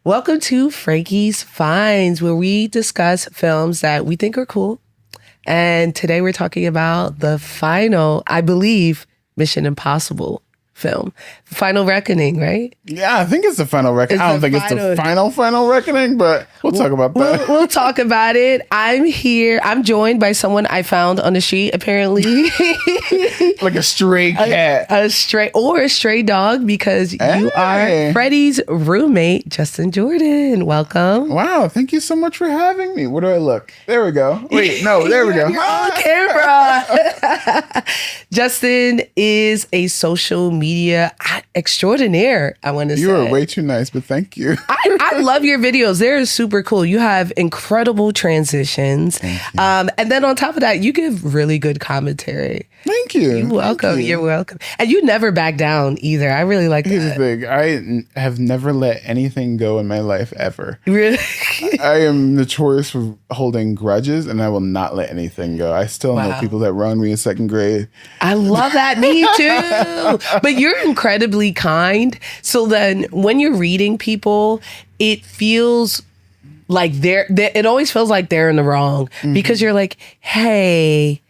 Welcome to Frankie's Finds, where we discuss films that we think are cool. And today we're talking about the final, I believe, Mission Impossible film. Final Reckoning, right? Yeah, I think it's the Final Reckoning. I don't think it's the final Reckoning, but we'll talk about that. We'll talk about it. I'm here. I'm joined by someone I found on the street, apparently. Like a stray cat. A stray dog, because you are Freddie's roommate, Justin Jordan. Welcome. Wow, thank you so much for having me. Where do I look? There we go. Wait, no, there we go. You're on camera. Justin is a social media extraordinaire, I want to say. You are way too nice, but thank you. I love your videos. They're super cool. You have incredible transitions. And then on top of that, you give really good commentary. Thank you. You're welcome. You're welcome. And you never back down either. I really like Here's that. the thing. I have never let anything go in my life ever. Really? I am notorious for holding grudges, and I will not let anything go. I still know people that wronged me in second grade. I love that. Me too. But you're incredibly kind. So then when you're reading people, it feels like it always feels like they're in the wrong because you're like, hey,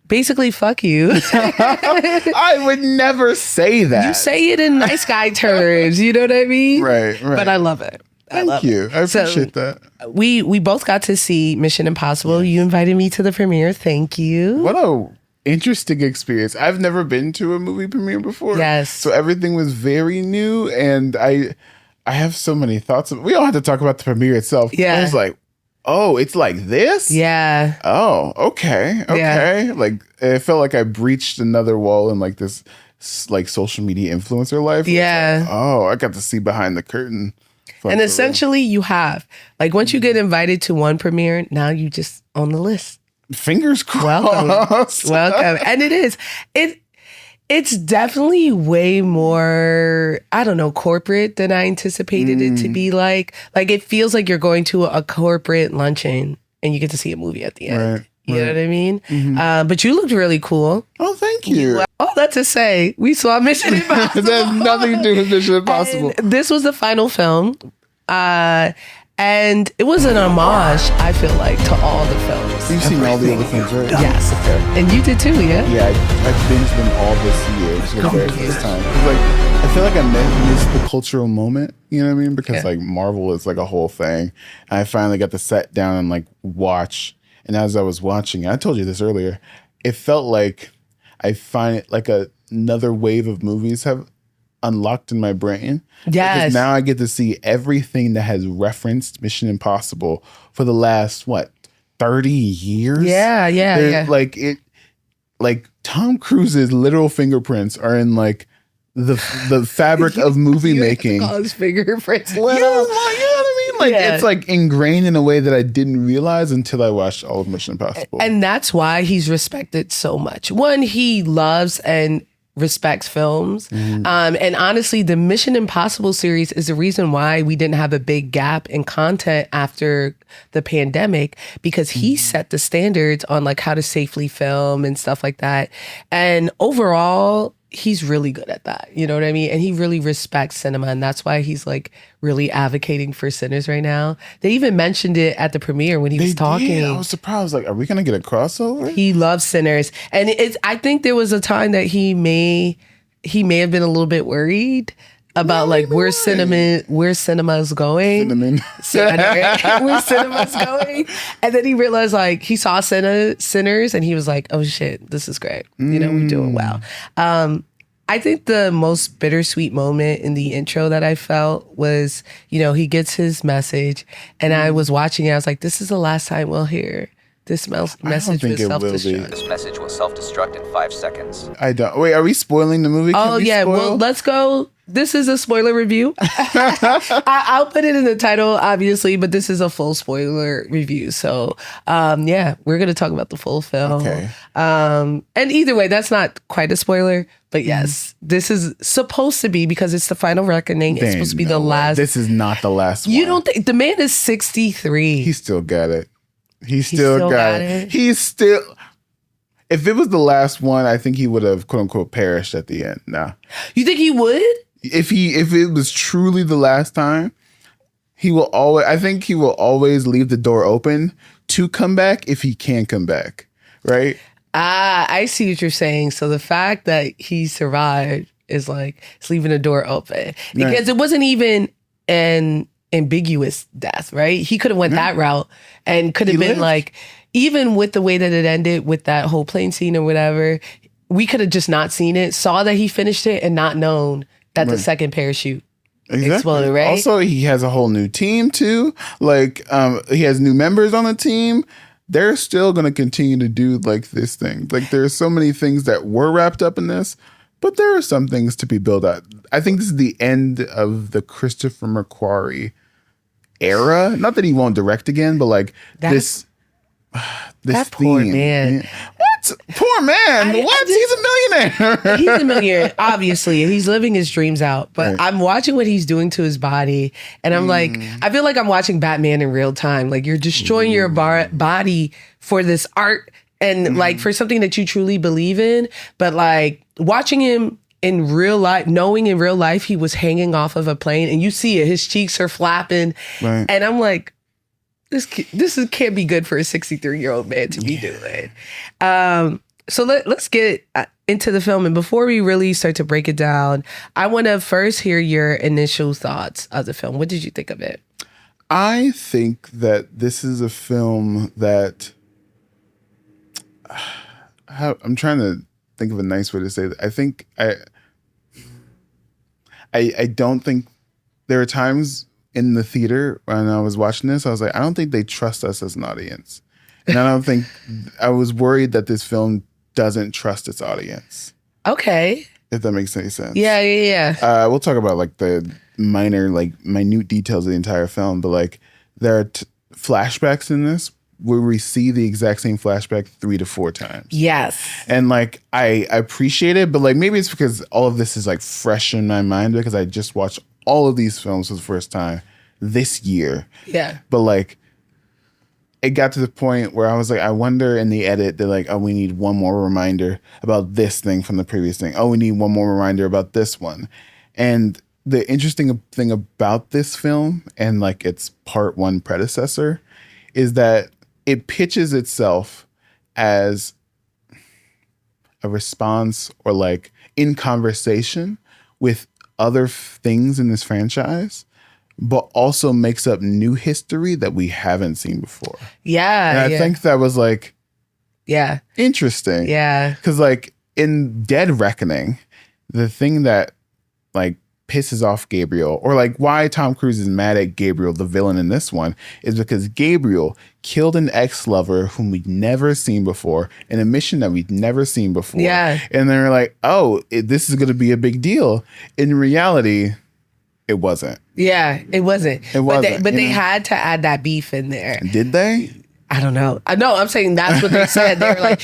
basically, fuck you. I would never say that. You say it in nice guy terms. You know what I mean? Right. But I love it. Thank you. I appreciate that. We both got to see Mission Impossible. Yes. You invited me to the premiere. Thank you. What a interesting experience. I've never been to a movie premiere before. Yes. So everything was very new, and I have so many thoughts. We all had to talk about the premiere itself. Yeah. I was like, oh, it's like this? Yeah. Oh, okay. Yeah. Like, it felt like I breached another wall in like this like social media influencer life. Yeah. Like, oh, I got to see behind the curtain. And essentially you have. Like, once you get invited to one premiere, now you just on the list. Fingers crossed. Welcome. And it is. It's definitely way more, I don't know, corporate than I anticipated it to be like. Like, it feels like you're going to a corporate luncheon and you get to see a movie at the end. Right. You know what I mean? But you looked really cool. Oh, thank you. All that to say, we saw Mission Impossible. That has nothing to do with Mission Impossible. And this was the final film. And it was an homage, I feel like, to all the films. You've seen all the other films, right? Yes. And you did too, yeah? Yeah, I binged them all this year. This time. Like, I feel like I missed the cultural moment, you know what I mean? Because like Marvel is like a whole thing. And I finally got to sit down and like watch. And as I was watching, I told you this earlier, it felt like I find it like another wave of movies have unlocked in my brain. Yes. Because now I get to see everything that has referenced Mission Impossible for the last, 30 years? Yeah. Like Tom Cruise's literal fingerprints are in like the fabric of movie making. Call his fingerprints little. Yeah, you know what I mean? Like, it's like ingrained in a way that I didn't realize until I watched all of Mission Impossible. And that's why he's respected so much. One, he loves and respects films. And honestly, the Mission Impossible series is the reason why we didn't have a big gap in content after the pandemic, because he set the standards on like how to safely film and stuff like that. And overall, he's really good at that. You know what I mean? And he really respects cinema. And that's why he's like really advocating for Sinners right now. They even mentioned it at the premiere when he was talking. I was surprised. Like, are we going to get a crossover? He loves Sinners. And I think there was a time that he may have been a little bit worried about like where cinema is going. Where cinema's going. And then he realized like he saw Sinners and he was like, oh shit, this is great. You know, we're doing well. I think the most bittersweet moment in the intro that I felt was, you know, he gets his message and I was watching it. I was like, this is the last time we'll hear this message with self-destruct. This message will self-destruct in 5 seconds. I don't. Wait, are we spoiling the movie? Oh, yeah. Well, let's go. This is a spoiler review. I'll put it in the title, obviously, but this is a full spoiler review. So, yeah, we're going to talk about the full film. Okay. And either way, that's not quite a spoiler. But yes, this is supposed to be, because it's the final reckoning. It's supposed to be the last. This is not the last one. You don't think? The man is 63. He still got it. He still got it. He's still... If it was the last one, I think he would have, quote unquote, perished at the end. Nah. You think he would? If it was truly the last time, he will always. I think he will always leave the door open to come back if he can come back. Right. I see what you're saying. So the fact that he survived is like it's leaving the door open because it wasn't even an ambiguous death, right? He could have went that route and could have been lived. Like, even with the way that it ended with that whole plane scene or whatever, we could have just not seen it, saw that he finished it and not known that the second parachute exploded, right? Also, he has a whole new team too. Like, he has new members on the team. They're still going to continue to do like this thing. Like, there are so many things that were wrapped up in this, but there are some things to be built out. I think this is the end of the Christopher McQuarrie era. Not that he won't direct again, but like this that theme. Poor man. What? Poor man. What? He's a millionaire. He's a millionaire, obviously. He's living his dreams out. But I'm watching what he's doing to his body. And I'm like, I feel like I'm watching Batman in real time. Like, you're destroying your body for this art and like for something that you truly believe in. But like watching him in real life, knowing in real life he was hanging off of a plane and you see it, his cheeks are flapping. Right. And I'm like, this can't be good for a 63-year-old man to be doing. So let's get into the film. And before we really start to break it down, I want to first hear your initial thoughts of the film. What did you think of it? I think that this is a film that I'm trying to think of a nice way to say that. I think I don't think there are times in the theater when I was watching this, I was like, I don't think they trust us as an audience. And I don't think, I was worried that this film doesn't trust its audience. Okay. If that makes any sense. Yeah. We'll talk about like the minute details of the entire film, but like there are flashbacks in this where we see the exact same flashback 3 to 4 times. Yes. And like, I appreciate it, but like maybe it's because all of this is like fresh in my mind because I just watched all of these films for the first time this year. Yeah. But like, it got to the point where I was like, I wonder in the edit, they're like, oh, we need one more reminder about this thing from the previous thing. Oh, we need one more reminder about this one. And the interesting thing about this film and like its part 1 predecessor is that it pitches itself as a response or like in conversation with other things in this franchise, but also makes up new history that we haven't seen before. Yeah. And I think that was like, interesting. Yeah. Because like in Dead Reckoning, the thing that like pisses off Gabriel, or like why Tom Cruise is mad at Gabriel, the villain in this one, is because Gabriel killed an ex-lover whom we'd never seen before in a mission that we'd never seen before. Yeah. And they're like, oh, this is going to be a big deal. In reality, it wasn't. Yeah, it wasn't. It wasn't. But they had to add that beef in there. Did they? I don't know. I'm saying that's what they said. They were like,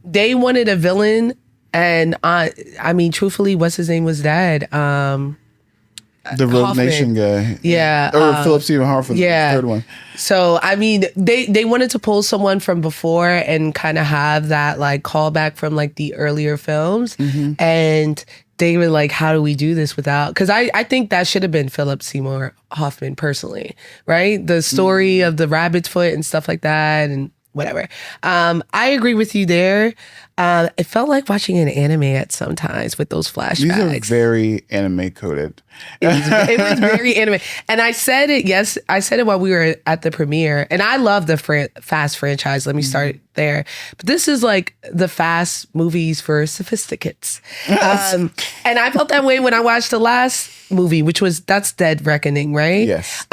they wanted a villain. And I mean, truthfully, what's his name was dead. The Rogue Nation guy. Yeah. Or Philip Seymour Hoffman, the third one. So, I mean, they wanted to pull someone from before and kind of have that like callback from like the earlier films. Mm-hmm. And they were like, how do we do this without? Because I think that should have been Philip Seymour Hoffman personally, right? The story of the rabbit's foot and stuff like that and whatever. I agree with you there. It felt like watching an anime at sometimes with those flashbacks. These are very anime coded. It was very anime. And I said it while we were at the premiere. And I love the Fast franchise. Let me start there. But this is like the Fast movies for sophisticates. And I felt that way when I watched the last movie, that's Dead Reckoning, right? Yes.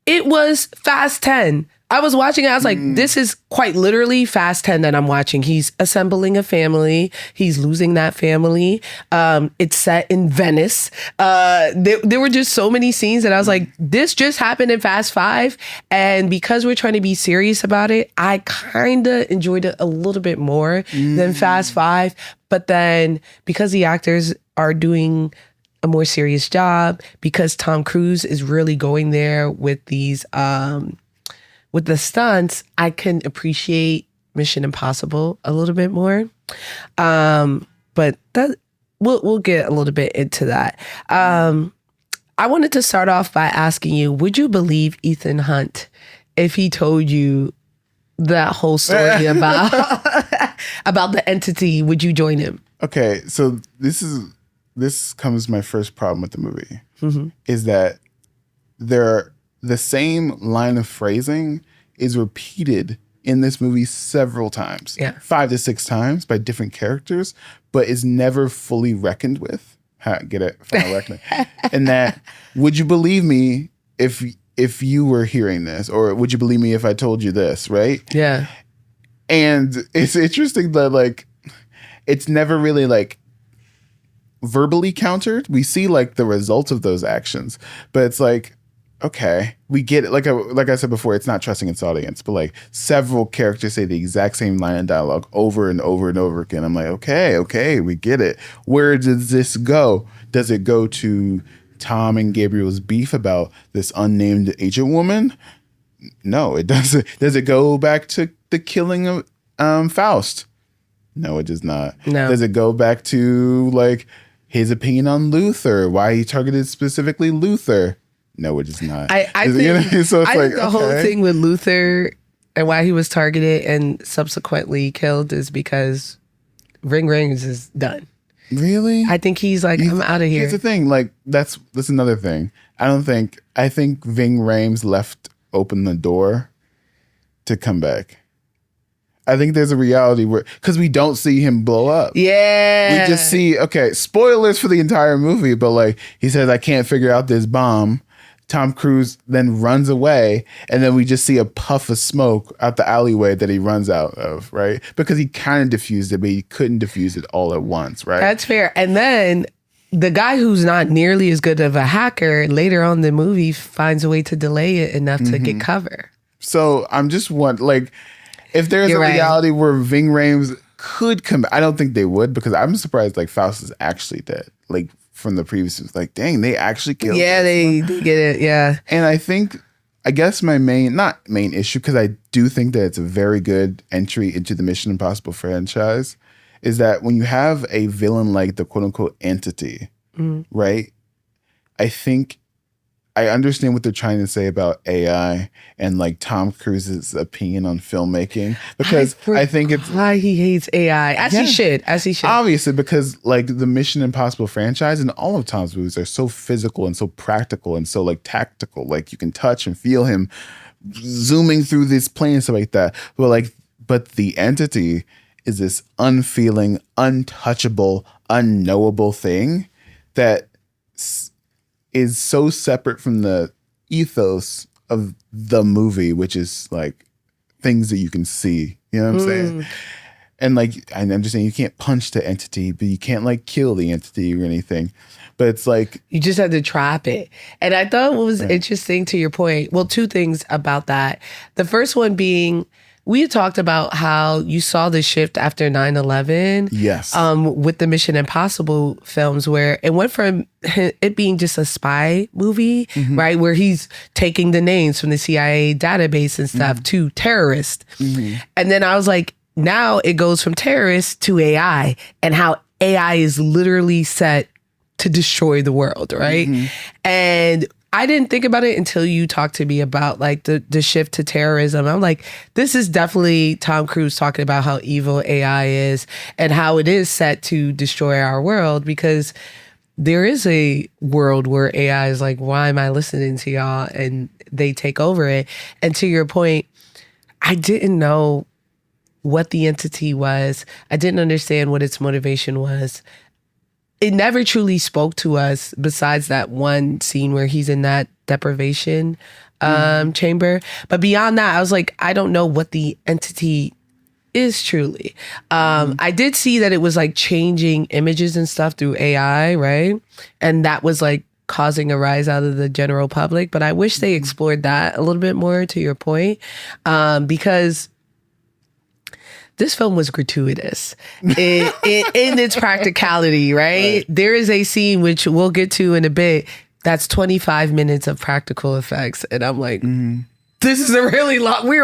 It was Fast 10. I was watching it. I was like, this is quite literally Fast 10 that I'm watching. He's assembling a family. He's losing that family. It's set in Venice. There were just so many scenes that I was like, this just happened in Fast 5. And because we're trying to be serious about it, I kind of enjoyed it a little bit more than Fast 5. But then because the actors are doing a more serious job, because Tom Cruise is really going there with these... with the stunts, I can appreciate Mission Impossible a little bit more. But that we'll get a little bit into that. I wanted to start off by asking you, would you believe Ethan Hunt if he told you that whole story about about the entity? Would you join him? Okay, so this comes my first problem with the movie is that the same line of phrasing is repeated in this movie several times, 5 to 6 times by different characters, but is never fully reckoned with. Get it? Final reckoning. And that, would you believe me if you were hearing this, or would you believe me if I told you this, right? Yeah. And it's interesting that like it's never really like verbally countered. We see like the results of those actions, but it's like, okay, we get it. Like I said before, it's not trusting its audience, but like several characters say the exact same line of dialogue over and over and over again. I'm like, okay, we get it. Where does this go? Does it go to Tom and Gabriel's beef about this unnamed agent woman? No, it doesn't. Does it go back to the killing of Faust? No, it does not. No. Does it go back to like his opinion on Luther? Why he targeted specifically Luther? No, it does not. I think, so I think the whole thing with Luther and why he was targeted and subsequently killed is because Ring Rings is done. Really? I think he's like, I'm out of here. Here's the thing, like that's another thing. I think Ving Rhames left open the door to come back. I think there's a reality where, because we don't see him blow up. Yeah. We just see, okay, spoilers for the entire movie, but like he says, I can't figure out this bomb. Tom Cruise then runs away, and then we just see a puff of smoke out the alleyway that he runs out of, right? Because he kind of diffused it, but he couldn't diffuse it all at once, right? That's fair. And then the guy who's not nearly as good of a hacker later on in the movie finds a way to delay it enough to get cover. So I'm just if there's a reality where Ving Rhames could come, I don't think they would, because I'm surprised like Faust is actually dead. Like from the previous, it was like, dang, they actually killed him. Yeah, they get it. Yeah. And I guess my not main issue, because I do think that it's a very good entry into the Mission Impossible franchise, is that when you have a villain like the quote unquote entity, right? I think I understand what they're trying to say about AI and like Tom Cruise's opinion on filmmaking, because I think it's why he hates AI, as he should. Obviously, because like the Mission Impossible franchise and all of Tom's movies are so physical and so practical and so like tactical. Like you can touch and feel him zooming through this plane and stuff like that. But the entity is this unfeeling, untouchable, unknowable thing that is so separate from the ethos of the movie, which is like things that you can see. You know what I'm saying? And like, I understand you can't punch the entity, but you can't like kill the entity or anything. But it's like, you just have to trap it. And I thought what was interesting to your point, well, 2 things about that. The first one being, we had talked about how you saw the shift after 9/11. Yes. With the Mission Impossible films, where it went from it being just a spy movie, right, where he's taking the names from the CIA database and stuff to terrorist. And then I was like, now it goes from terrorist to AI, and how AI is literally set to destroy the world, right? And I didn't think about it until you talked to me about like the shift to terrorism. I'm like, this is definitely Tom Cruise talking about how evil AI is and how it is set to destroy our world, because there is a world where AI is like, why am I listening to y'all? And they take over it. And to your point, I didn't know what the entity was. I didn't understand what its motivation was. It never truly spoke to us besides that one scene where he's in that deprivation chamber. But beyond that, I was like, I don't know what the entity is truly. I did see that it was like changing images and stuff through AI, right? And that was like causing a rise out of the general public. But I wish they explored that a little bit more, to your point, because this film was gratuitous in its practicality, right? There is a scene, which we'll get to in a bit, that's 25 minutes of practical effects. And I'm like, this is a really long, we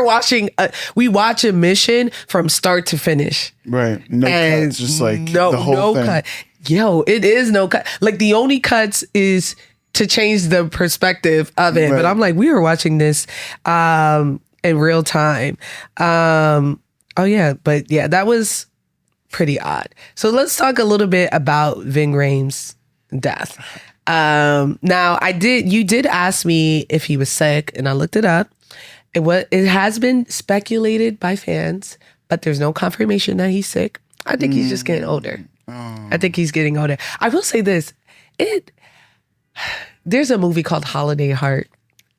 watch a mission from start to finish. Right. No cuts, just like the whole thing. cut. Yo, it is no cut. Like the only cuts is to change the perspective of it. But I'm like, we were watching this in real time. Oh yeah, but yeah, that was pretty odd. So let's talk a little bit about Ving Rhames' death. Now you did ask me if he was sick, and I looked it up. It has been speculated by fans, but there's no confirmation that he's sick. I think he's just getting older. I think he's getting older. I will say this. There's a movie called Holiday Heart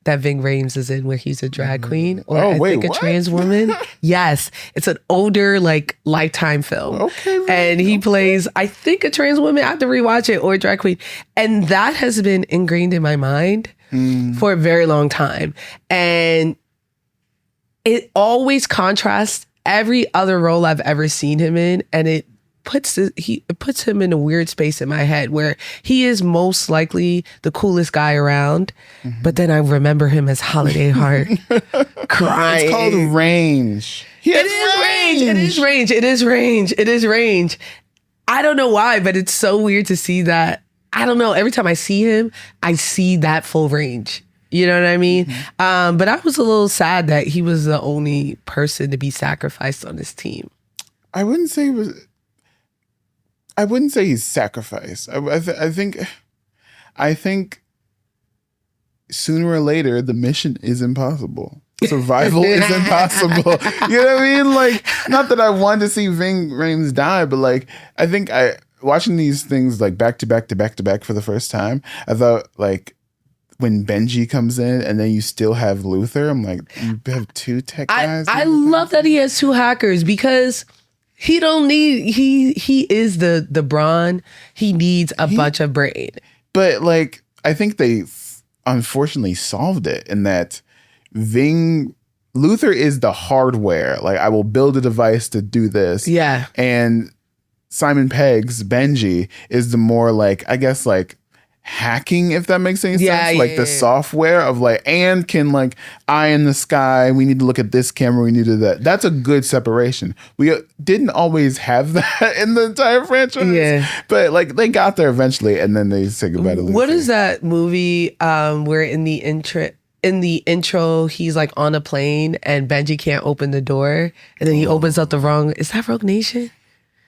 that Ving Rhames is in where he's a drag queen or I think a trans woman. Yes. It's an older like Lifetime film. Okay. And he plays, I think, a trans woman. I have to rewatch it, or a drag queen. And that has been ingrained in my mind for a very long time. And it always contrasts every other role I've ever seen him in. And it puts him in a weird space in my head where he is most likely the coolest guy around, but then I remember him as Holiday Heart crying. It's called range. It is range. I don't know why, but it's so weird to see that. I don't know. Every time I see him, I see that full range. You know what I mean? But I was a little sad that he was the only person to be sacrificed on this team. I wouldn't say he's sacrificed. I think sooner or later the mission is impossible. Survival is impossible. You know what I mean? Like, not that I wanted to see Ving Rhames die, but like, I think watching these things like back to back to back to back for the first time, I thought like when Benji comes in and then you still have Luther, I'm like, you have two tech guys. I love that he has two hackers because he don't need, he is the brawn. He needs a bunch of brain. But like, I think they unfortunately solved it in that Luther is the hardware. Like, I will build a device to do this. Yeah. And Simon Pegg's Benji is the more like, I guess like hacking, if that makes any sense. Like the software of like, and can like eye in the sky. We need to look at this camera. We need to do that. That's a good separation. We didn't always have that in the entire franchise. Yeah. But like they got there eventually, and then they said goodbye to Luther. What is that movie where in the intro, he's like on a plane and Benji can't open the door, and then he opens up the wrong. Is that Rogue Nation?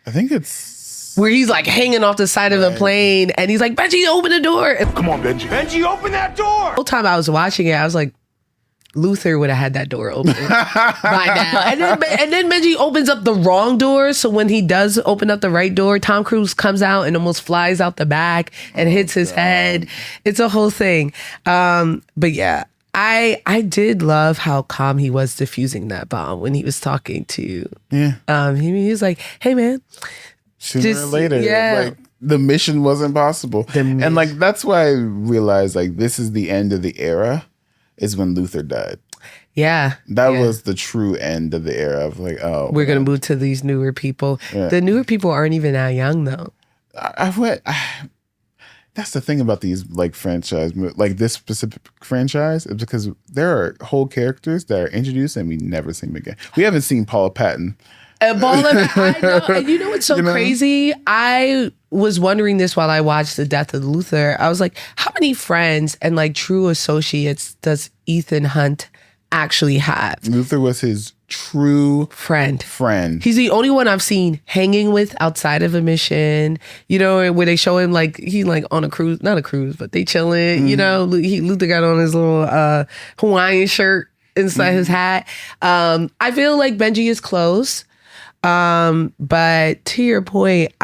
I think it's where he's like hanging off the side of the plane, and he's like, "Benji, open the door!" Come on, Benji. Benji, open that door! The whole time I was watching it, I was like, Luther would have had that door open by now. And then Benji opens up the wrong door. So when he does open up the right door, Tom Cruise comes out and almost flies out the back and hits his head. It's a whole thing. But yeah. I did love how calm he was defusing that bomb when he was talking to. Yeah. He was like, "Hey man, sooner or later, like the mission wasn't possible." And like that's why I realized like this is the end of the era, is when Luther died. Yeah. That was the true end of the era of like, oh, we're gonna move to these newer people. Yeah. The newer people aren't even that young though. That's the thing about these like franchise, like this specific franchise, is because there are whole characters that are introduced and we never see them again. We haven't seen Paula Patton. I know. And you know what's so crazy? I was wondering this while I watched the death of Luther. I was like, how many friends and like true associates does Ethan Hunt actually have? Luther was his true friend. He's the only one I've seen hanging with outside of a mission, you know, where they show him like he like on a cruise, not a cruise, but they chilling, you know. Luther got on his little Hawaiian shirt inside his hat. I feel like Benji is close. But to your point,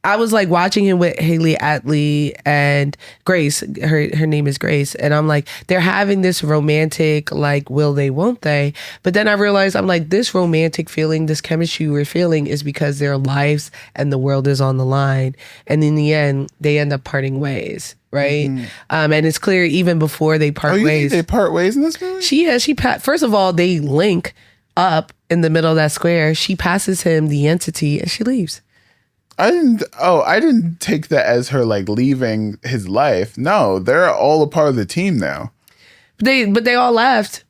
I was like watching him with Haley Atlee and Grace. Her name is Grace. And I'm like, they're having this romantic, like, will they, won't they? But then I realized, I'm like, this romantic feeling, this chemistry we're feeling is because their lives and the world is on the line. And in the end, they end up parting ways. Right. And it's clear even before they part ways. Think they part ways in this movie? First of all, they link up in the middle of that square. She passes him the entity and she leaves. I didn't take that as her like leaving his life. No, they're all a part of the team now. But they all left.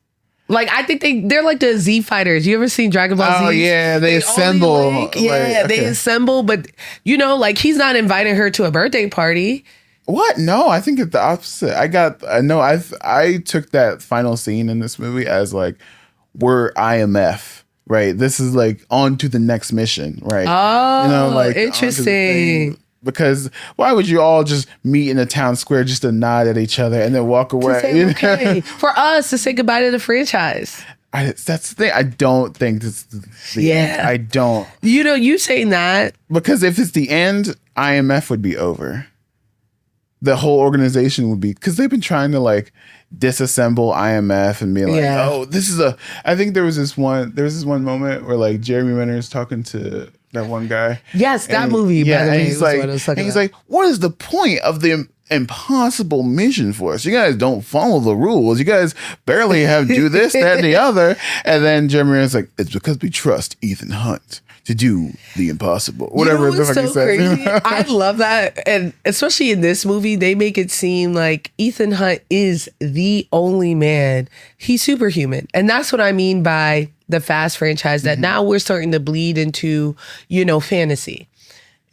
Like, I think they're like the Z fighters. You ever seen Dragon Ball Z? Oh yeah, they assemble. They assemble. But you know, like he's not inviting her to a birthday party. What? No, I think it's the opposite. I took that final scene in this movie as like, we're IMF, right? This is like on to the next mission, right? Oh, interesting. Because why would you all just meet in a town square just to nod at each other and then walk away? Say, okay. For us to say goodbye to the franchise. That's the thing. I don't think this is the end. I don't. You saying that. Because if it's the end, IMF would be over. The whole organization would be, because they've been trying to like disassemble IMF and be like, I think there was this one moment where like Jeremy Renner is talking to that one guy. Yes, that movie. Yeah, and he's like, what is the point of the impossible mission for us? You guys don't follow the rules. You guys barely do this, that, and the other. And then Jeremy Renner's like, it's because we trust Ethan Hunt to do the impossible. Whatever the fuck he says. Crazy? I love that. And especially in this movie, they make it seem like Ethan Hunt is the only man. He's superhuman. And that's what I mean by the Fast franchise, that now we're starting to bleed into, fantasy.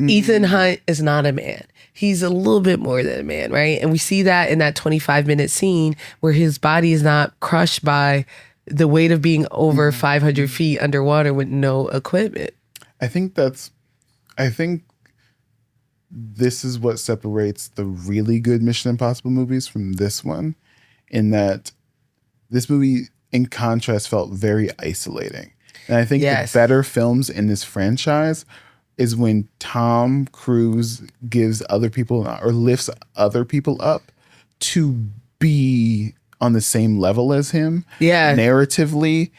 Ethan Hunt is not a man. He's a little bit more than a man, right? And we see that in that 25-minute scene where his body is not crushed by the weight of being over 500 feet underwater with no equipment. I think this is what separates the really good Mission Impossible movies from this one, in that this movie, in contrast, felt very isolating. And I think the better films in this franchise is when Tom Cruise gives other people or lifts other people up to be on the same level as him, narratively,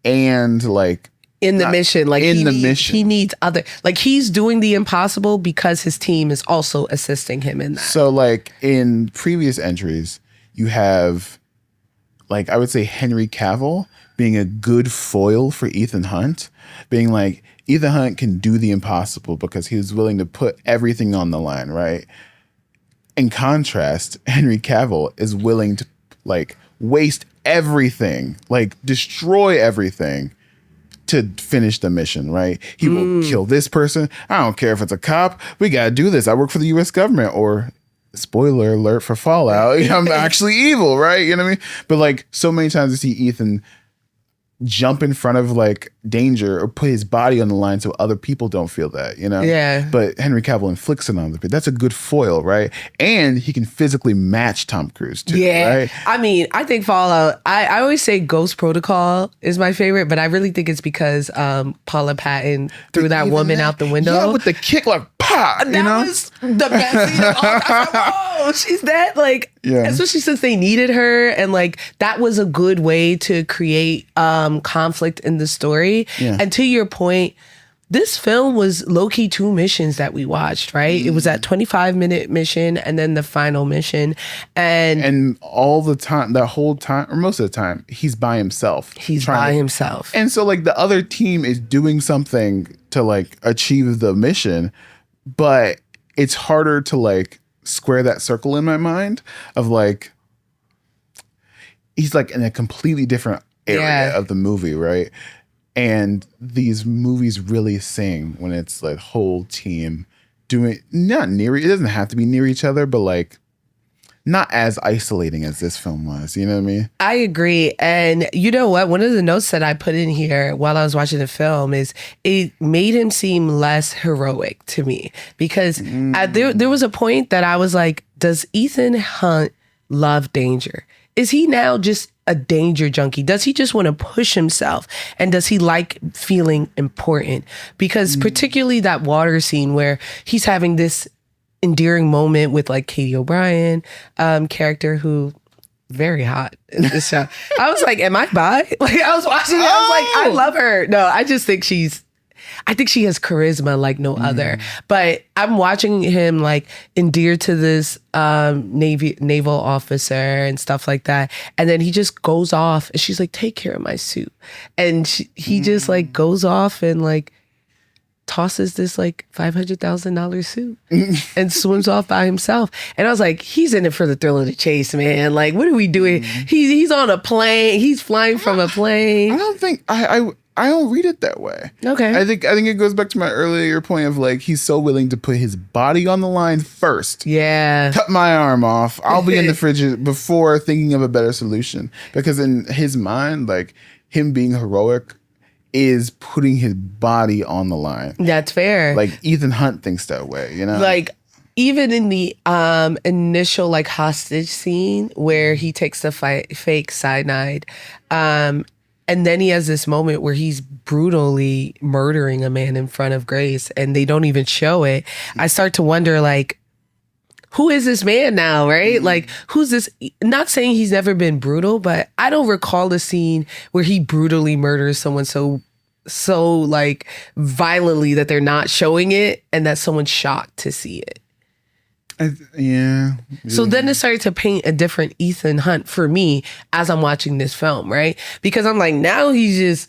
and like in the mission, like mission, he needs other, like he's doing the impossible because his team is also assisting him in that. So like in previous entries, you have, like, I would say Henry Cavill being a good foil for Ethan Hunt, being like, Ethan Hunt can do the impossible because he was willing to put everything on the line, right? In contrast, Henry Cavill is willing to like waste everything, like destroy everything to finish the mission, right? He will kill this person. I don't care if it's a cop. We got to do this. I work for the US government. Or spoiler alert for Fallout, I'm actually evil, right? You know what I mean? But like so many times you see Ethan jump in front of like danger or put his body on the line so other people don't feel that, Yeah. But Henry Cavill inflicts it on other people. That's a good foil, right? And he can physically match Tom Cruise too, right? I mean, I think Fallout, I always say Ghost Protocol is my favorite, but I really think it's because Paula Patton threw that woman out the window. Yeah, with the kick, like, pah, that was the best scene of all time. Whoa, she's dead. Like, especially since they needed her, and like that was a good way to create conflict in the story. Yeah. And to your point, this film was low-key 2 missions that we watched, right? It was that 25-minute mission and then the final mission. And all the time, that whole time, or most of the time, he's by himself. He's by himself. And so like the other team is doing something to like achieve the mission, but it's harder to like square that circle in my mind of like, he's like in a completely different area of the movie, right? And these movies really sing when it's like whole team doing, not near, it doesn't have to be near each other, but like not as isolating as this film was. You know what I mean? I agree. And you know what? One of the notes that I put in here while I was watching the film is it made him seem less heroic to me, because there was a point that I was like, does Ethan Hunt love danger? Is he now just a danger junkie? Does he just want to push himself? And does he like feeling important? Because particularly that water scene where he's having this endearing moment with like Katie O'Brien character, who very hot in this show. I was like, am I bi? Like I was watching it, I was like, I love her. No, I just think I think she has charisma like no other. But I'm watching him like endear to this naval officer and stuff like that. And then he just goes off and she's like, take care of my suit. And he just like goes off and like tosses this like $500,000 suit and swims off by himself. And I was like, he's in it for the thrill of the chase, man. Like, what are we doing? He's on a plane. He's flying from a plane. I don't think I don't read it that way. Okay. I think it goes back to my earlier point of like he's so willing to put his body on the line first. Yeah. Cut my arm off. I'll be in the fridge before thinking of a better solution. Because in his mind, like him being heroic is putting his body on the line. That's fair. Like Ethan Hunt thinks that way, you know? Like even in the initial like hostage scene where he takes the fake cyanide, and then he has this moment where he's brutally murdering a man in front of Grace and they don't even show it. I start to wonder, like, who is this man now, right? Mm-hmm. Like, who's this? Not saying he's never been brutal, but I don't recall the scene where he brutally murders someone so like violently that they're not showing it and that someone's shocked to see it. Yeah. So then it started to paint a different Ethan Hunt for me as I'm watching this film, right? Because I'm like, now he's just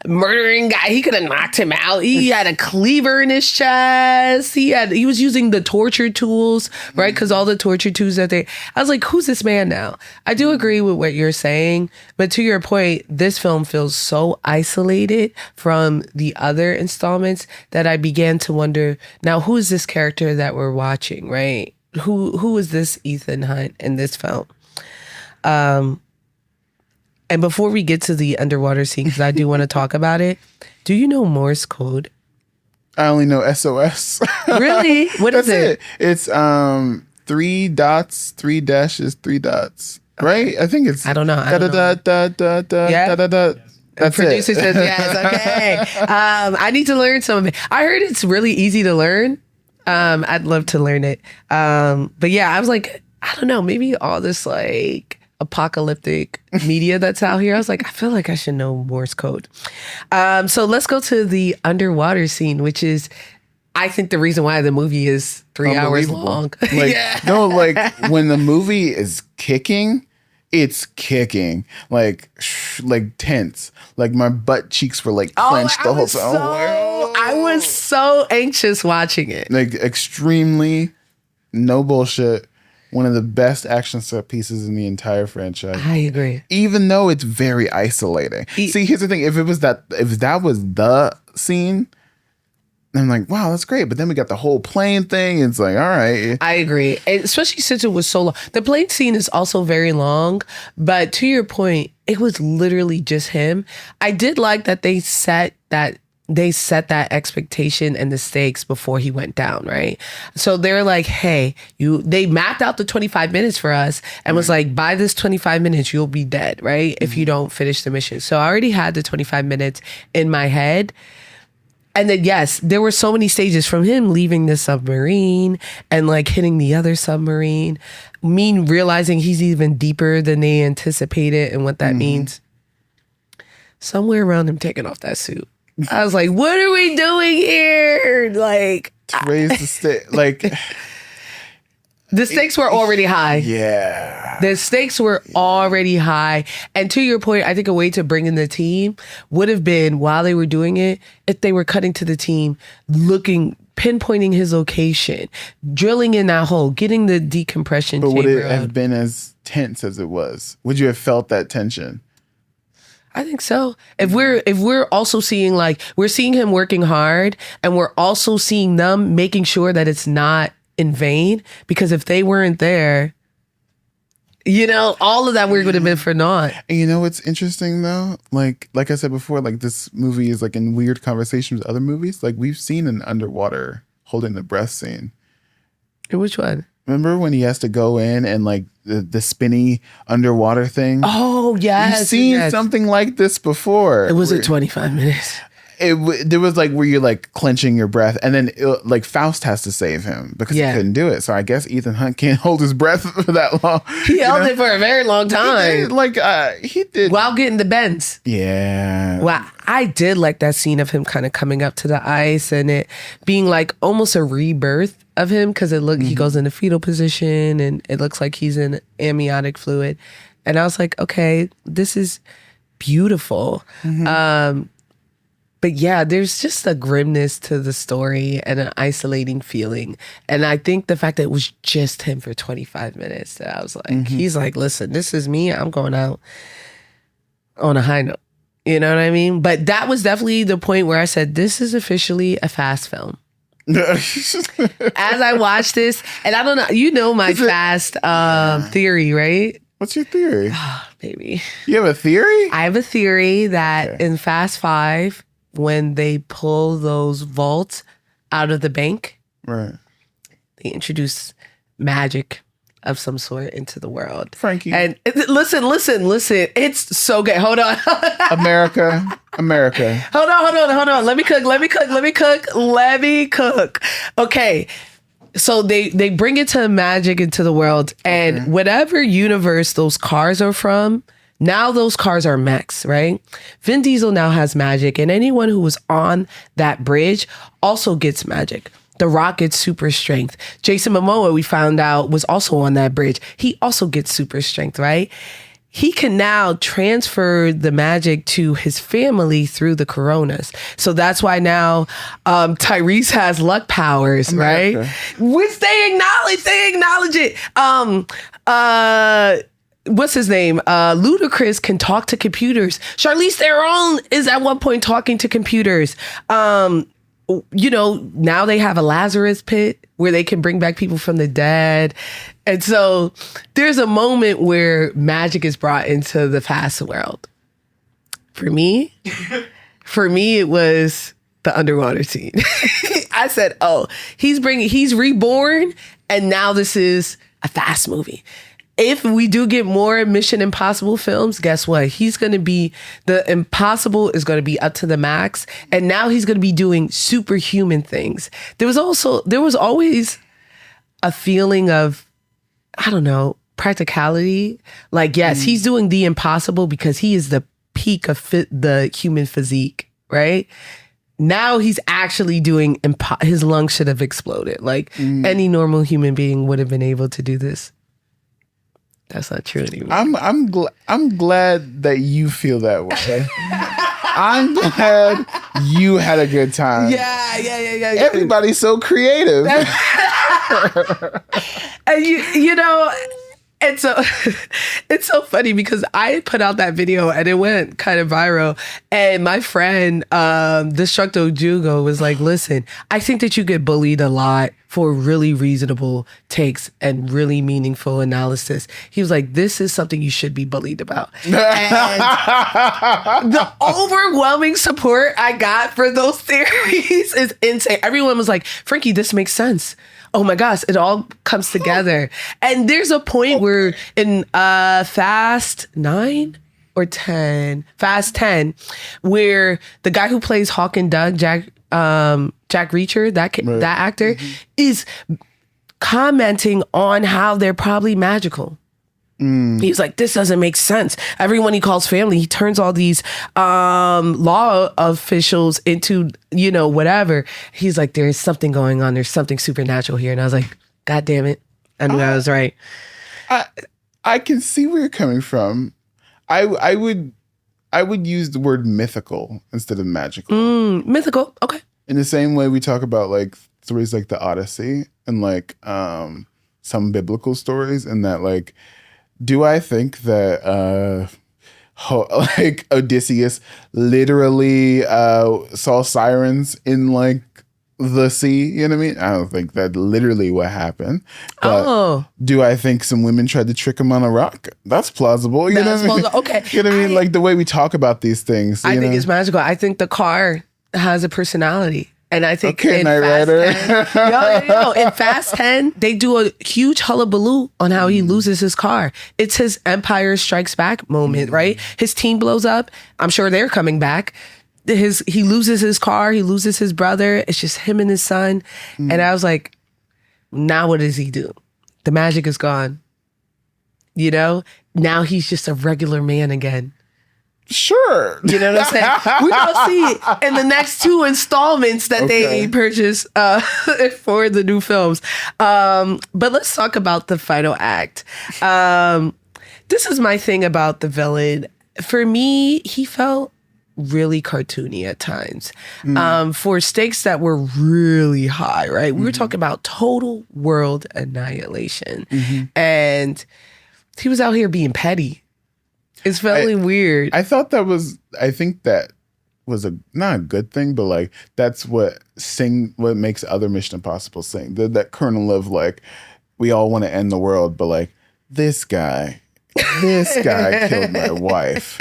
murdering guy. He could have knocked him out. He had a cleaver in his chest. He was using the torture tools, right? Because all the torture tools I was like, who's this man now? I do agree with what you're saying, but to your point, this film feels so isolated from the other installments that I began to wonder, now who is this character that we're watching, right? Who is this Ethan Hunt in this film? And before we get to the underwater scene, because I do want to talk about it, do you know Morse code? I only know SOS. Really? What is it? It's 3 dots, 3 dashes, 3 dots. Right? I think it's I don't know. Da da da da da da Yeah. da da. That's Producer it. says yes. Okay. I need to learn some of it. I heard it's really easy to learn. I'd love to learn it. But yeah, I was like, I don't know, maybe all this like apocalyptic media that's out here. I was like, I feel like I should know Morse code. So let's go to the underwater scene, which is, I think, the reason why the movie is 3 hours long. Like, no, like when the movie is kicking, it's kicking like tense. Like my butt cheeks were like clenched the whole time. I was so anxious watching it. Like extremely, no bullshit. One of the best action set pieces in the entire franchise. I agree. Even though it's very isolating. See, here's the thing. If that was the scene, I'm like, wow, that's great. But then we got the whole plane thing. It's like, all right. I agree. And especially since it was so long. The plane scene is also very long. But to your point, it was literally just him. I did like that they set that expectation and the stakes before he went down, right? So they're like, hey, they mapped out the 25 minutes for us and was like, by this 25 minutes, you'll be dead, right? If you don't finish the mission. So I already had the 25 minutes in my head. And then, yes, there were so many stages from him leaving the submarine and like hitting the other submarine, me realizing he's even deeper than they anticipated and what that means. Somewhere around him taking off that suit. I was like, what are we doing here? Like, Raise the stake. Like, the stakes were already high. yeah. The stakes were already high. And to your point, I think a way to bring in the team would have been, while they were doing it, if they were cutting to the team, pinpointing his location, drilling in that hole, getting the decompression chamber. But would it out. have been as tense as it was? Would you have felt that tension? I think so. If we're also seeing, like, we're seeing him working hard and we're also seeing them making sure that it's not in vain, because if they weren't there, you know, all of that work would have been for naught. And you know what's interesting though? Like I said before, like this movie is like in weird conversation with other movies. Like we've seen an underwater holding the breath scene. Which one? Remember when he has to go in and like the spinny underwater thing? Oh, yes. You've seen something like this before. It was 25 minutes. There was like where you're like clenching your breath, and then like Faust has to save him because he couldn't do it. So I guess Ethan Hunt can't hold his breath for that long. He held it for a very long time. He did while getting the bends. Yeah. Well, I did like that scene of him kind of coming up to the ice and it being like almost a rebirth of him, because he goes into fetal position and it looks like he's in amniotic fluid. And I was like, okay, this is beautiful. But yeah, there's just a grimness to the story and an isolating feeling. And I think the fact that it was just him for 25 minutes, that I was like, he's like, listen, this is me. I'm going out on a high note. You know what I mean? But that was definitely the point where I said, this is officially a fast film. As I watched this, and I don't know, you know my fast theory, right? What's your theory? Oh, baby. You have a theory? I have a theory that in Fast 5, when they pull those vaults out of the bank, Right. they introduce magic of some sort into the world. Frankie. And listen. It's so good. Hold on. America. Hold on. Let me cook. Okay. So they bring it to magic into the world, and whatever universe those cars are from, now those cars are mechs, right? Vin Diesel now has magic, and anyone who was on that bridge also gets magic. The Rock gets super strength. Jason Momoa, we found out, was also on that bridge. He also gets super strength, right? He can now transfer the magic to his family through the Coronas. So that's why now Tyrese has luck powers, America. Right? Which they acknowledge it. What's his name? Ludacris can talk to computers. Charlize Theron is at one point talking to computers. You know, now they have a Lazarus pit where they can bring back people from the dead. And so there's a moment where magic is brought into the fast world. For me, it was the underwater scene. I said, oh, he's reborn, and now this is a fast movie. If we do get more Mission Impossible films, guess what? The impossible is going to be up to the max. And now he's going to be doing superhuman things. There was always a feeling of, I don't know, practicality. Like, yes, he's doing the impossible because he is the peak of the human physique, right? Now he's actually doing, his lungs should have exploded. Like any normal human being would have been able to do this. That's not true anymore. I'm glad that you feel that way. I'm glad you had a good time. Yeah. Everybody's so creative. And you know, it's so funny because I put out that video and it went kind of viral. And my friend, Destructo Jugo, was like, listen, I think that you get bullied a lot for really reasonable takes and really meaningful analysis. He was like, this is something you should be bullied about. And the overwhelming support I got for those theories is insane. Everyone was like, Frankie, this makes sense. Oh my gosh, it all comes together. And there's a point where in Fast 9 or 10, Fast 10, where the guy who plays Hawk and Doug, Jack Reacher, that actor, is commenting on how they're probably magical. He's like, this doesn't make sense. Everyone he calls family, he turns all these law officials into, you know, whatever. He's like, there is something going on. There's something supernatural here. And I was like, God damn it. I knew I was right. I can see where you're coming from. I would use the word mythical instead of magical. Mythical. Okay. In the same way we talk about like stories like the Odyssey and like some biblical stories, and that like, do I think that like Odysseus literally saw sirens in like the sea? You know what I mean? I don't think that literally what happened. But do I think some women tried to trick him on a rock? That's plausible. You know what I mean? Okay. You know what I mean? Like the way we talk about these things. I think it's magical. I think the car has a personality. And I think in Fast 10, they do a huge hullabaloo on how he loses his car. It's his Empire Strikes Back moment, right? His team blows up. I'm sure they're coming back. He loses his car. He loses his brother. It's just him and his son. And I was like, now what does he do? The magic is gone. You know? Now he's just a regular man again. Sure. You know what I'm saying? We're going to see it in the next 2 installments that they purchase for the new films. But let's talk about the final act. This is my thing about the villain. For me, he felt really cartoony at times for stakes that were really high, right? We were talking about total world annihilation. And he was out here being petty. It's really weird. I think that was not a good thing, but like that's what makes other Mission Impossible sing. That kernel of like, we all want to end the world, but like this guy killed my wife.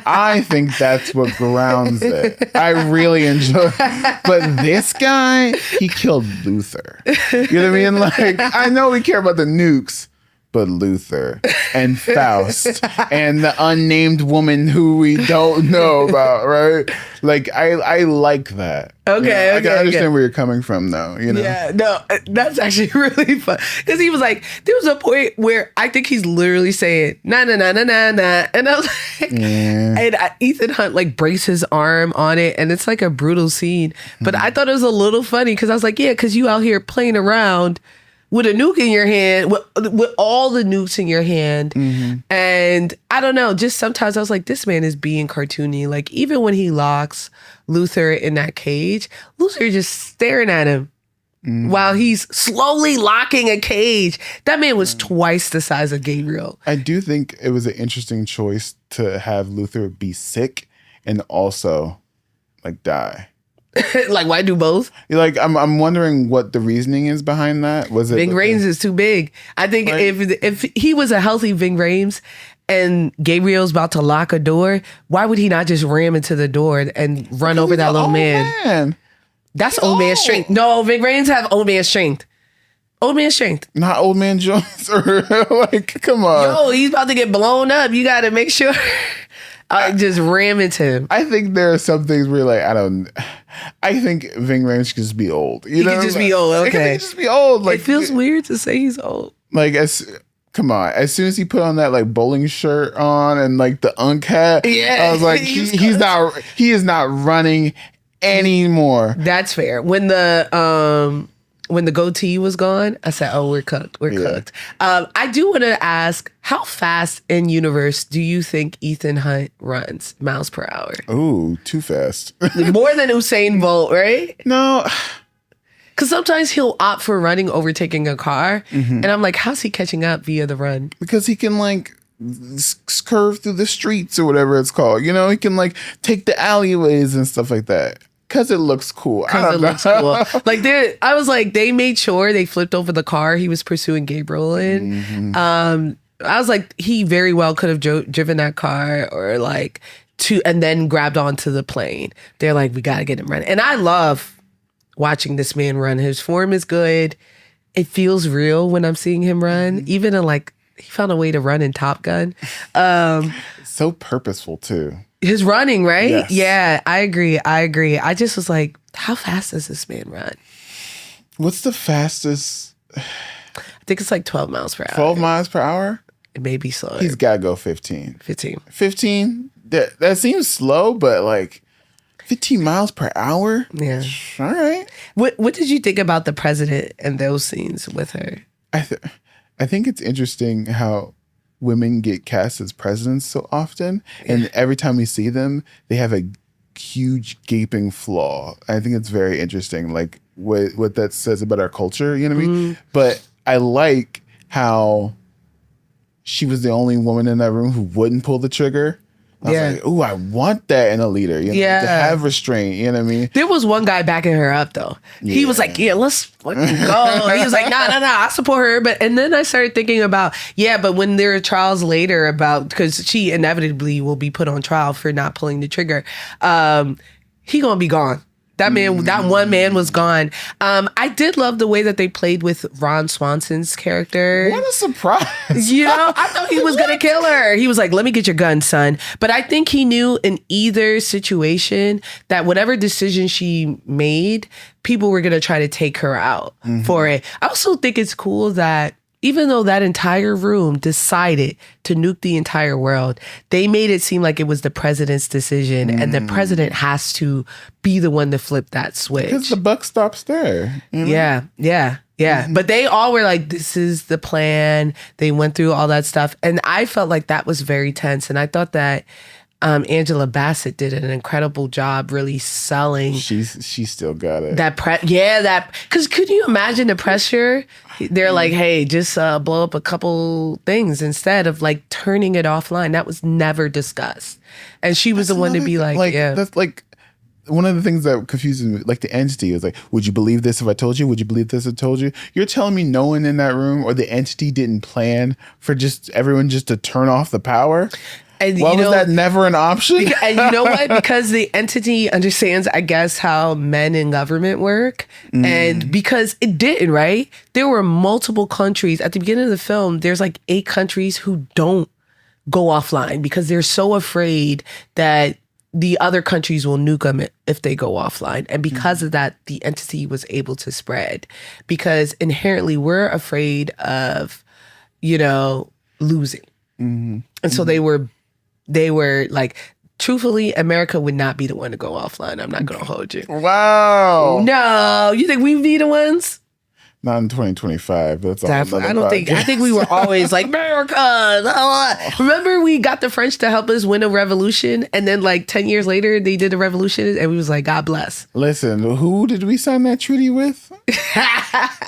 I think that's what grounds it. I really enjoy it. But this guy, he killed Luther. You know what I mean? Like, I know we care about the nukes, but Luther and Faust and the unnamed woman who we don't know about, right? Like, I like that. Okay, I can understand where you're coming from, though. You know? Yeah, no, that's actually really fun. Because he was like, there was a point where I think he's literally saying, na na na na na na. And I was like, and Ethan Hunt like breaks his arm on it. And it's like a brutal scene. But I thought it was a little funny because I was like, yeah, because you out here playing around with a nuke in your hand, with all the nukes in your hand. And I don't know, just sometimes I was like, this man is being cartoony. Like, even when he locks Luther in that cage, Luther just staring at him while he's slowly locking a cage. That man was twice the size of Gabriel. I do think it was an interesting choice to have Luther be sick and also like die. Like, why do both? Like, I'm wondering what the reasoning is behind that. Was it Ving Rhames is too big. I think if he was a healthy Ving Rhames and Gabriel's about to lock a door, why would he not just ram into the door and run over that little man? That's old man strength. No, Ving Rhames have old man strength. Old man strength. Not old man Jones. Or like, come on. Yo, he's about to get blown up. You got to make sure. I just ram into him. I think there are some things where like, I think Ving Rhames could just be old. You know? He could just be old. Okay. He could just be old. Like, it feels weird to say he's old. Like, come on. As soon as he put on that like bowling shirt on and like the unk hat, I was like, he is not running anymore. That's fair. When the goatee was gone, I said, oh, we're cooked. We're cooked. I do want to ask, how fast in universe do you think Ethan Hunt runs miles per hour? Ooh, too fast. More than Usain Bolt, right? No. Because sometimes he'll opt for running, overtaking a car. And I'm like, how's he catching up via the run? Because he can like curve through the streets or whatever it's called. You know, he can like take the alleyways and stuff like that. Because it looks cool. Looks cool. Like, I was like, they made sure they flipped over the car he was pursuing Gabriel in. I was like, he very well could have driven that car or like and then grabbed onto the plane. They're like, we got to get him running. And I love watching this man run. His form is good. It feels real when I'm seeing him run. Even in like, he found a way to run in Top Gun. So purposeful too. His running, right? Yes. Yeah, I agree. I just was like, how fast does this man run? What's the fastest? I think it's like 12 miles per hour. 12 miles per hour? It may be slower. He's got to go 15. 15. 15? That seems slow, but like 15 miles per hour? Yeah. All right. What did you think about the president and those scenes with her? I think it's interesting how women get cast as presidents so often, and every time we see them, they have a huge gaping flaw. I think it's very interesting, like what that says about our culture. You know what I mean? But I like how she was the only woman in that room who wouldn't pull the trigger. I was like, ooh, I want that in a leader. You know, to have restraint. You know what I mean? There was one guy backing her up though. He was like, yeah, let's fucking go. He was like, nah, I support her. And then I started thinking about, but when there are trials later because she inevitably will be put on trial for not pulling the trigger, he gonna be gone. That man, that one man was gone. I did love the way that they played with Ron Swanson's character. What a surprise. You know, I thought he was going to kill her. He was like, let me get your gun, son. But I think he knew in either situation that whatever decision she made, people were going to try to take her out for it. I also think it's cool that even though that entire room decided to nuke the entire world, they made it seem like it was the president's decision, and the president has to be the one to flip that switch. Because the buck stops there. You know? Yeah. But they all were like, this is the plan. They went through all that stuff. And I felt like that was very tense. And I thought that Angela Bassett did an incredible job really selling. She still got it. Because could you imagine the pressure? They're like, hey, just blow up a couple things instead of like turning it offline. That was never discussed. And she was the one to be like, yeah. That's like one of the things that confuses me, like the entity is like, would you believe this if I told you? Would you believe this if I told you? You're telling me no one in that room or the entity didn't plan for just everyone just to turn off the power? And why was that never an option? And you know what? Because the entity understands, I guess, how men in government work. And because it didn't, right? There were multiple countries. At the beginning of the film, there's like 8 countries who don't go offline because they're so afraid that the other countries will nuke them if they go offline. And because of that, the entity was able to spread. Because inherently, we're afraid of, losing. And so they were like, truthfully, America would not be the one to go offline. I'm not going to hold you. Wow. No. You think we'd be the ones? Not in 2025. That's Definitely. I think we were always like, America. Remember we got the French to help us win a revolution, and then like 10 years later they did a revolution, and we was like, God bless. Listen, who did we sign that treaty with?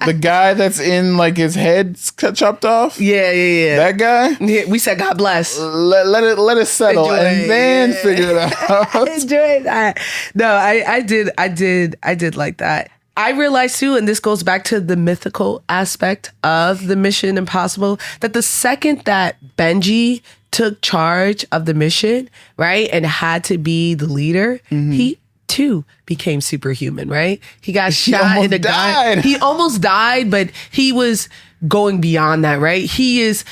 The guy that's in like his head chopped off? Yeah. That guy? Yeah, we said God bless. Let it settle and then figure it out. Enjoy that. No, I did like that. I realized too, and this goes back to the mythical aspect of the Mission Impossible, that the second that Benji took charge of the mission, right, and had to be the leader, he too became superhuman, right? He got shot in the gun. He almost died, but he was going beyond that, right? He is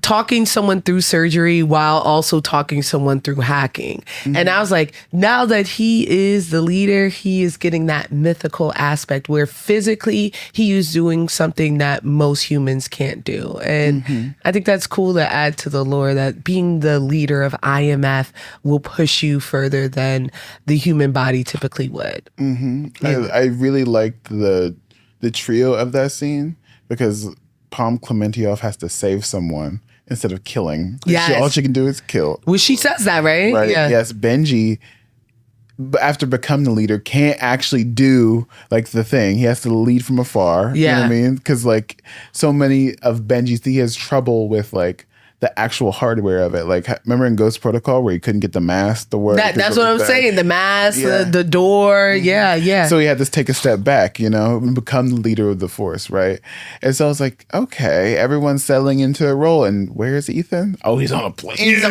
talking someone through surgery while also talking someone through hacking. And I was like, now that he is the leader, he is getting that mythical aspect where physically he is doing something that most humans can't do. And I think that's cool to add to the lore that being the leader of IMF will push you further than the human body typically would. I really liked the trio of that scene because Palm Clementieff has to save someone instead of killing. Yes. All she can do is kill. Well, she says that, right? Right. Yeah. Yes. Benji, after becoming the leader, can't actually do like the thing. He has to lead from afar. You know what I mean? Because like so many of Benji's, he has trouble with like the actual hardware of it. Like, remember in Ghost Protocol where he couldn't get the mask to work? That's what I'm saying. The mask, the door. Yeah. So he had to take a step back, and become the leader of the Force, right? And so I was like, okay, everyone's settling into a role. And where's Ethan? Oh, he's on a plane. He's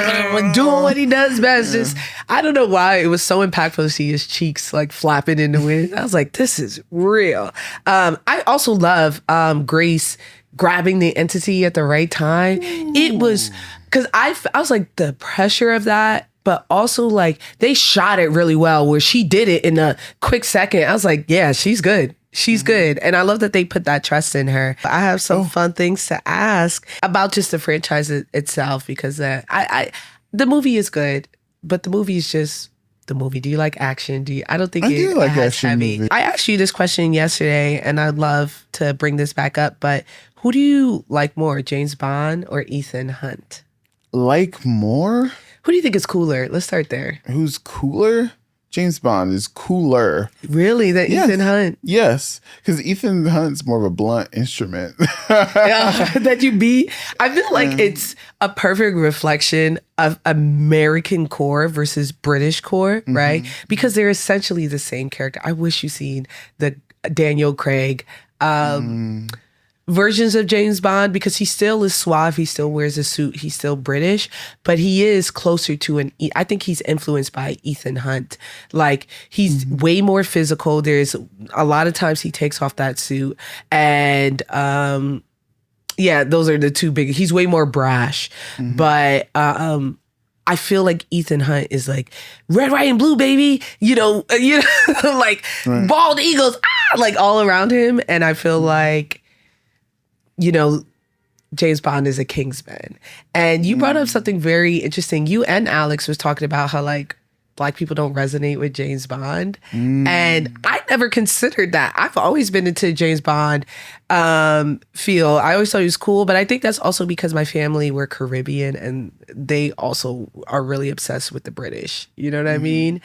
doing what he does best. Just, I don't know why it was so impactful to see his cheeks like flapping in the wind. I was like, this is real. I also love Grace grabbing the entity at the right time. It was because I was like the pressure of that, but also like they shot it really well where she did it in a quick second. I was like, yeah, she's good. She's good. And I love that they put that trust in her. I have some fun things to ask about just the franchise itself because the movie is good, but the movie is just the movie. Do you like action? I don't think I do like action heavy. movies. I asked you this question yesterday and I'd love to bring this back up, but who do you like more, James Bond or Ethan Hunt? Like more? Who do you think is cooler? Let's start there. Who's cooler? James Bond is cooler. Really? Than Ethan Hunt? Yes. Because Ethan Hunt's more of a blunt instrument. That you beat. I feel like it's a perfect reflection of American core versus British core, right? Because they're essentially the same character. I wish you seen the Daniel Craig versions of James Bond because he still is suave. He still wears a suit. He's still British, but he is closer to I think he's influenced by Ethan Hunt. Like he's way more physical. There's a lot of times he takes off that suit and, those are the two big, he's way more brash, but, I feel like Ethan Hunt is like red, white, and blue, baby. Like bald eagles, like all around him. And I feel like, James Bond is a Kingsman. And you brought up something very interesting. You and Alex was talking about how like Black people don't resonate with James Bond. And I never considered that. I've always been into James Bond feel. I always thought he was cool, but I think that's also because my family were Caribbean and they also are really obsessed with the British. You know what I mean?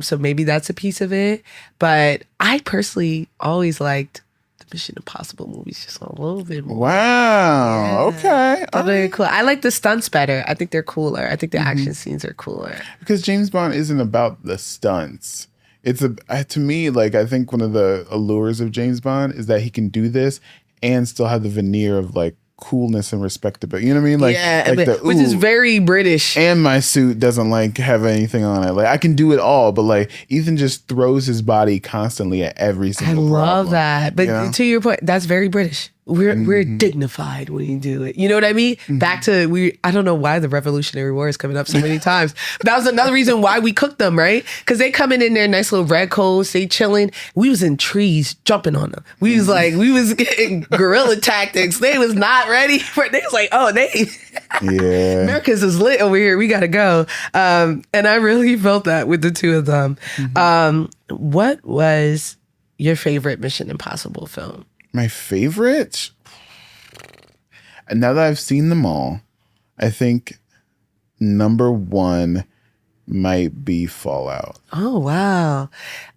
So maybe that's a piece of it. But I personally always liked the Mission Impossible movies just a little bit more. Wow. Okay. They're very cool. I like the stunts better. I think they're cooler. I think the action scenes are cooler. Because James Bond isn't about the stunts. It's to me, like, I think one of the allures of James Bond is that he can do this and still have the veneer of like coolness and respectability. You know what I mean? Like, yeah, like which is very British. And my suit doesn't like have anything on it. Like, I can do it all, but like Ethan just throws his body constantly at every single problem. I love that. But you know? to your point, that's very British. We're dignified when you do it. You know what I mean? Back to I don't know why the Revolutionary War is coming up so many times. But that was another reason why we cooked them, right? Because they coming in their nice little red coats, they chilling. We was in trees jumping on them. We was getting guerrilla tactics. They was not ready for. They was like, oh, yeah, Americans is lit over here. We gotta go. And I really felt that with the two of them. What was your favorite Mission Impossible film? My favorite? And now that I've seen them all, I think number one might be Fallout. Oh, wow.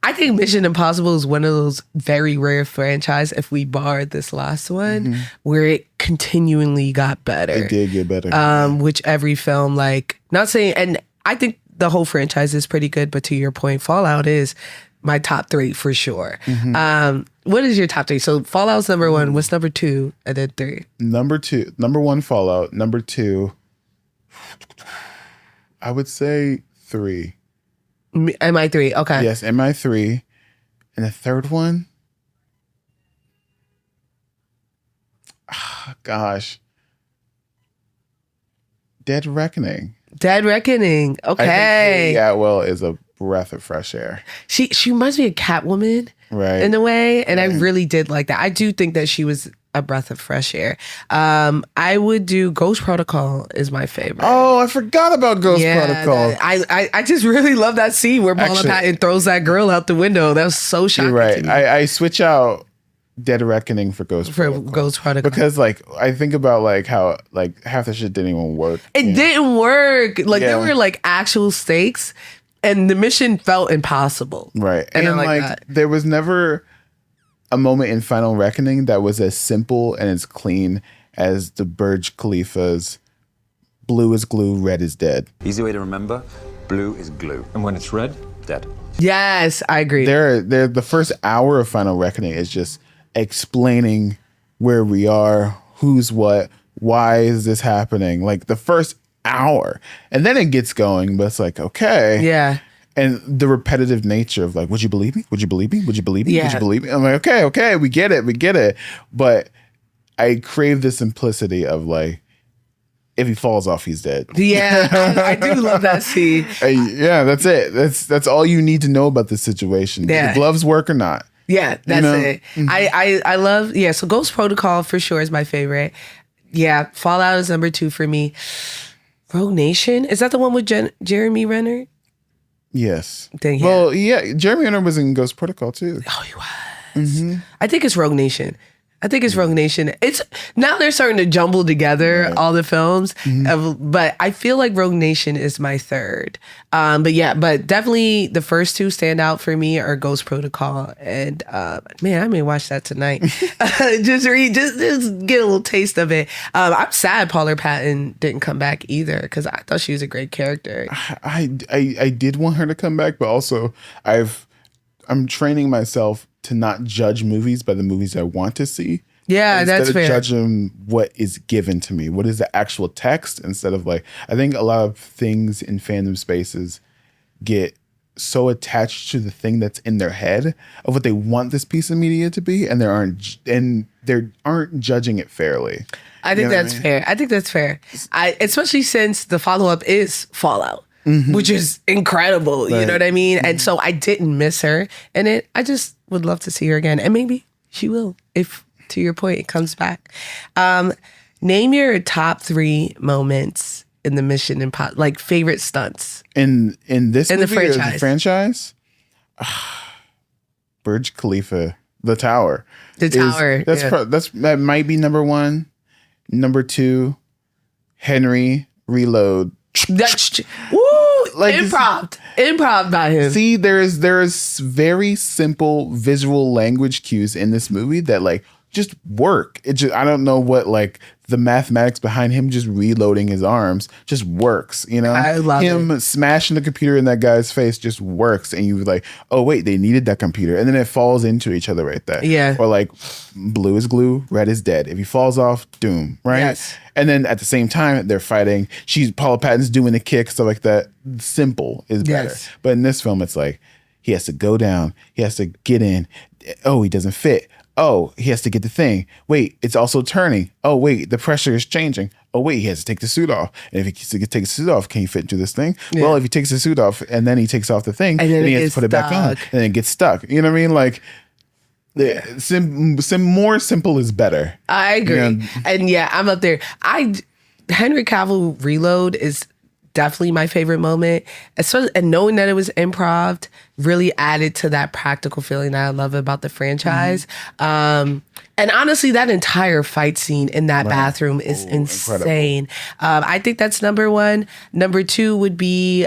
I think Mission Impossible is one of those very rare franchise, if we bar this last one, where it continually got better. It did get better. Which every film, like, not saying, and I think the whole franchise is pretty good, but to your point, Fallout is my top three for sure. What is your top three? So Fallout's number one. What's number two? And then three. Number one, Fallout. Number two, I would say three. MI3. Okay. Yes, MI3. And the third one, gosh, Dead Reckoning. Dead Reckoning. Okay. I think Haley Atwell is a breath of fresh air. She reminds me of Catwoman, right? In a way, and I really did like that. I do think that she was a breath of fresh air. I would do Ghost Protocol is my favorite. Oh, I forgot about Ghost Protocol. I just really love that scene where Paula Patton throws that girl out the window. That was so shocking. You're right. To me. I switch out Dead Reckoning for Ghost Protocol because like I think about like how like half the shit didn't even work. It didn't work. Like there were like actual stakes. And the mission felt impossible. Right. And I like that. There was never a moment in Final Reckoning that was as simple and as clean as the Burj Khalifa's blue is glue, red is dead. Easy way to remember, blue is glue. And when it's red, dead. Yes, I agree. The first hour of Final Reckoning is just explaining where we are, who's what, why is this happening? Like the first hour. And then it gets going, but it's like, okay. Yeah. And the repetitive nature of like, would you believe me? Would you believe me? Would you believe me? Yeah. Would you believe me? I'm like, okay, we get it. But I crave the simplicity of like, if he falls off, he's dead. Yeah, I do love that scene. Yeah, that's it. That's all you need to know about this situation. Yeah. Do the gloves work or not? Yeah, that's it. I love, so Ghost Protocol for sure is my favorite. Yeah, Fallout is number two for me. Rogue Nation, is that the one with Jeremy Renner? Yes. Then, well, yeah, Jeremy Renner was in Ghost Protocol too. Oh, he was. I think it's Rogue Nation. It's now they're starting to jumble together all the films, but I feel like Rogue Nation is my third. But definitely the first two stand out for me are Ghost Protocol and man, I may watch that tonight. just get a little taste of it. I'm sad Paula Patton didn't come back either because I thought she was a great character. I did want her to come back, but also I'm training myself to not judge movies by the movies I want to see. Yeah, that's fair. Instead of judging what is given to me, what is the actual text, instead of like, I think a lot of things in fandom spaces get so attached to the thing that's in their head of what they want this piece of media to be, and they aren't judging it fairly. I think that's fair. I think that's fair. Especially since the follow-up is Fallout. Which is incredible, you know what I mean? And so I didn't miss her in it. I just would love to see her again. And maybe she will, if, to your point, it comes back. Name your top three moments in the Mission Impossible? Like favorite stunts In this in the movie or franchise? the franchise? Burj Khalifa, the tower. The tower. That might be number one. Number two, Henry Reload. That's woo! Like, improv by him. See, there's very simple visual language cues in this movie that like just work. It just, I don't know what like the mathematics behind him just reloading his arms just works, you know? I love him smashing the computer in that guy's face just works. And you're like, oh wait, they needed that computer. And then it falls into each other right there. Yeah. Or like blue is glue, red is dead. If he falls off, doom, right? Yes. And then at the same time, they're fighting. Paula Patton's doing the kick, stuff like that. Simple is better. Yes. But in this film, it's like, he has to go down. He has to get in. Oh, he doesn't fit. Oh, he has to get the thing. Wait, it's also turning. Oh, wait, the pressure is changing. Oh, wait, he has to take the suit off. And if he takes the suit off, can he fit into this thing? Yeah. Well, if he takes the suit off and then he takes off the thing, and then he has to put it back on. And then it gets stuck. You know what I mean? Like, more simple is better. I agree. You know? And yeah, I'm up there. Henry Cavill Reload is definitely my favorite moment. Especially, and knowing that it was improv really added to that practical feeling that I love about the franchise. And honestly, that entire fight scene in that bathroom is insane. I think that's number one. Number two would be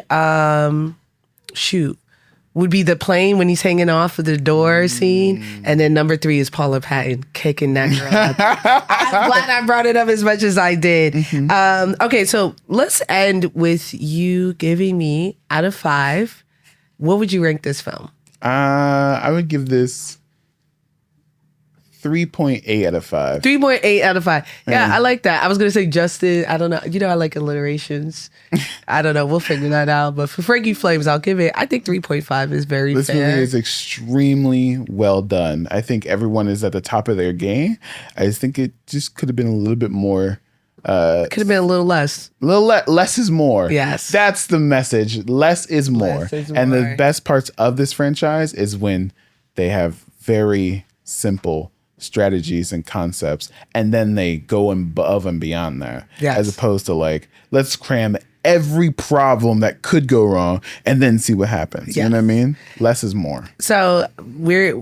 would be the plane when he's hanging off of the door scene. And then number three is Paula Patton kicking that girl up. I'm glad I brought it up as much as I did. Okay, so let's end with you giving me, out of 5, what would you rank this film? I would give this 3.8 out of 5. 3.8 out of 5. Yeah, I like that. I was going to say Justin. I don't know. You know, I like alliterations. I don't know. We'll figure that out. But for Frankie Flames, I'll give it, I think 3.5 is very This fair. movie is extremely well done. I think everyone is at the top of their game. I just think it just could have been a little bit more. Could have been a little less. Less is more. Yes. That's the message. Less is more. Less is And more. the best parts of this franchise is when they have very simple strategies and concepts, and then they go above and beyond that. Yes. As opposed to like, let's cram every problem that could go wrong and then see what happens. You know what I mean? Less is more. So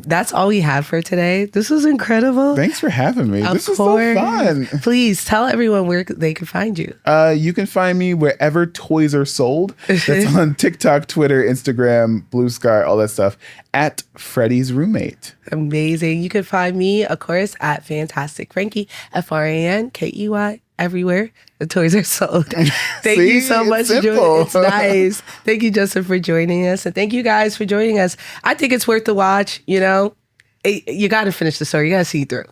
that's all we have for today. This was incredible. Thanks for having me. Of This is course. so fun. Please tell everyone where they can find you. You can find me wherever toys are sold. That's on TikTok, Twitter, Instagram, Blue Sky, all that stuff, at Freddy's Roommate. Amazing. You can find me, of course, at Fantastic Frankie, FRANKEY, everywhere the toys are sold. Thank you so much for joining. It's nice. Thank you, Justin, for joining us. And thank you guys for joining us. I think it's worth the watch. You know, you got to finish the story. You got to see through.